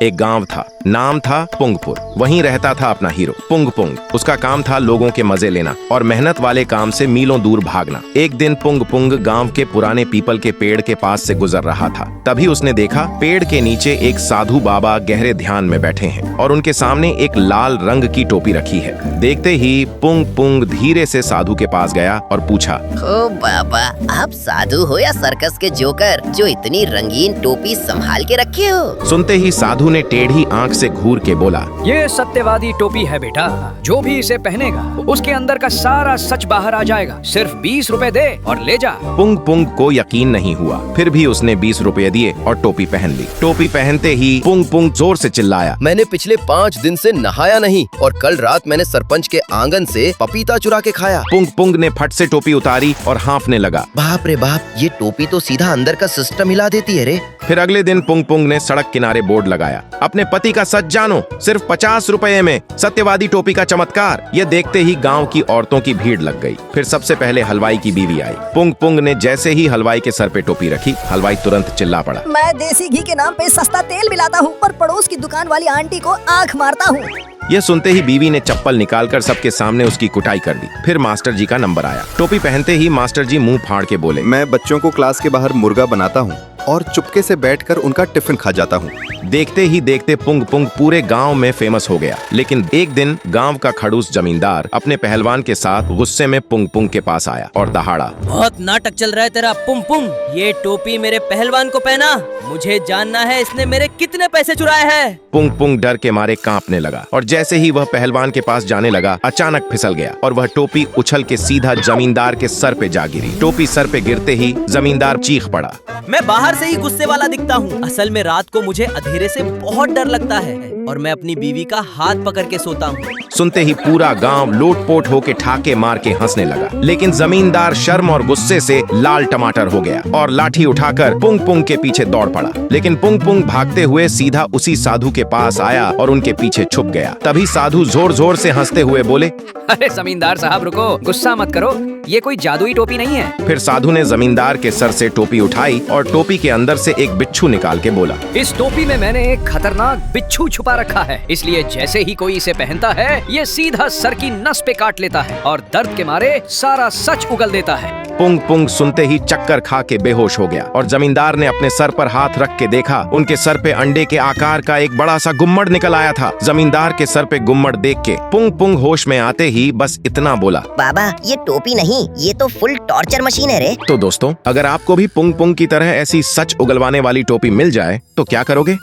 एक गांव था, नाम था पुंगपुर। वहीं रहता था अपना हीरो पुंग पुंग। उसका काम था लोगों के मजे लेना और मेहनत वाले काम से मीलों दूर भागना। एक दिन पुंग पुंग गांव के पुराने पीपल के पेड़ के पास से गुजर रहा था। तभी उसने देखा पेड़ के नीचे एक साधु बाबा गहरे ध्यान में बैठे हैं और उनके सामने एक लाल रंग की टोपी रखी है। देखते ही पुंग पुंग धीरे से साधु के पास गया और पूछा, ओ बाबा, आप साधु हो या सर्कस के जोकर जो इतनी रंगीन टोपी संभाल के रखे हो? सुनते ही साधु ने टेढ़ी आंख से घूर के बोला, ये सत्यवादी टोपी है बेटा। जो भी इसे पहनेगा उसके अंदर का सारा सच बाहर आ जाएगा। सिर्फ 20 रुपए दे और ले जा। पुंग पुंग को यकीन नहीं हुआ, फिर भी उसने 20 रुपए दिए और टोपी पहन ली। टोपी पहनते ही पुंग पुंग जोर से चिल्लाया, मैंने पिछले 5 दिन से नहाया नहीं और कल रात मैंने सरपंच के आंगन से पपीता चुरा के खाया। पुंग पुंग ने फट से टोपी उतारी और हाँफने लगा। बाप रे बाप, ये टोपी तो सीधा अंदर का सिस्टम हिला देती है रे। फिर अगले दिन पुंग पुंग ने सड़क किनारे बोर्ड लगाया, अपने पति का सच जानो, सिर्फ 50 रुपए में सत्यवादी टोपी का चमत्कार। ये देखते ही गांव की औरतों की भीड़ लग गई। फिर सबसे पहले हलवाई की बीवी आई। पुंग पुंग ने जैसे ही हलवाई के सर पे टोपी रखी, हलवाई तुरंत चिल्ला पड़ा, मैं देसी घी के नाम पे सस्ता तेल मिलाता हूँ और पड़ोस की दुकान वाली आंटी को आंख मारता हूँ। यह सुनते ही बीवी ने चप्पल निकालकर सबके सामने उसकी कुटाई कर दी। फिर मास्टर जी का नंबर आया। टोपी पहनते ही मास्टर जी मुंह फाड़ के बोले, मैं बच्चों को क्लास के बाहर मुर्गा बनाता हूँ और चुपके से बैठकर उनका टिफिन खा जाता हूँ। देखते ही देखते पुंग पुंग पूरे गांव में फेमस हो गया। लेकिन एक दिन गांव का खड़ूस जमींदार अपने पहलवान के साथ गुस्से में पुंग पुंग के पास आया और दहाड़ा, बहुत नाटक चल रहा है तेरा पुंग पुंग। ये टोपी मेरे पहलवान को पहना, मुझे जानना है इसने मेरे कितने पैसे चुराए हैं। पुंग पुंग डर के मारे कांपने लगा और जैसे ही वह पहलवान के पास जाने लगा, अचानक फिसल गया और वह टोपी उछल के सीधा जमींदार के सर पे जा गिरी। टोपी सर पे गिरते ही जमींदार चीख पड़ा, मैं बाहर से ही गुस्से वाला दिखता हूँ, असल में रात को मुझे अंधेरे से बहुत डर लगता है और मैं अपनी बीवी का हाथ पकड़ के सोता हूँ। सुनते ही पूरा गांव लोटपोट होके ठाके मार के हंसने लगा। लेकिन जमींदार शर्म और गुस्से से लाल टमाटर हो गया और लाठी उठाकर पुंग पुंग के पीछे दौड़ पड़ा। लेकिन पुंग पुंग भागते हुए सीधा उसी साधु के पास आया और उनके पीछे छुप गया। तभी साधु जोर जोर से हंसते हुए बोले, अरे जमींदार साहब रुको, गुस्सा मत करो, ये कोई जादुई टोपी नहीं है। फिर साधु ने जमींदार के सर से टोपी उठाई और टोपी के अंदर से एक बिच्छू निकाल के बोला, इस टोपी में मैंने एक खतरनाक बिच्छू छुपा रखा है, इसलिए जैसे ही कोई इसे पहनता है ये सीधा सर की नस पे काट लेता है और दर्द के मारे सारा सच उगल देता है। पुंग पुंग सुनते ही चक्कर खा के बेहोश हो गया और जमींदार ने अपने सर पर हाथ रख के देखा, उनके सर पे अंडे के आकार का एक बड़ा सा गुम्मड़ निकल आया था। जमींदार के सर पे गुम्मड़ देख के पुंग पुंग होश में आते ही बस इतना बोला, बाबा ये टोपी नहीं, ये तो फुल टॉर्चर मशीन है रे। तो दोस्तों, अगर आपको भी पुंग पुंग की तरह ऐसी सच उगलवाने वाली टोपी मिल जाए तो क्या करोगे?